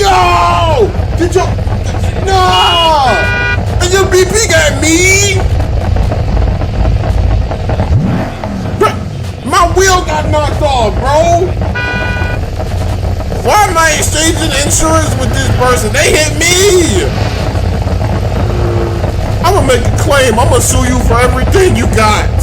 Yo! Did you? No! And your BP got me? My wheel got knocked off, bro. Why am I exchanging insurance with this person? They hit me. I'm gonna make a claim. I'm gonna sue you for everything you got.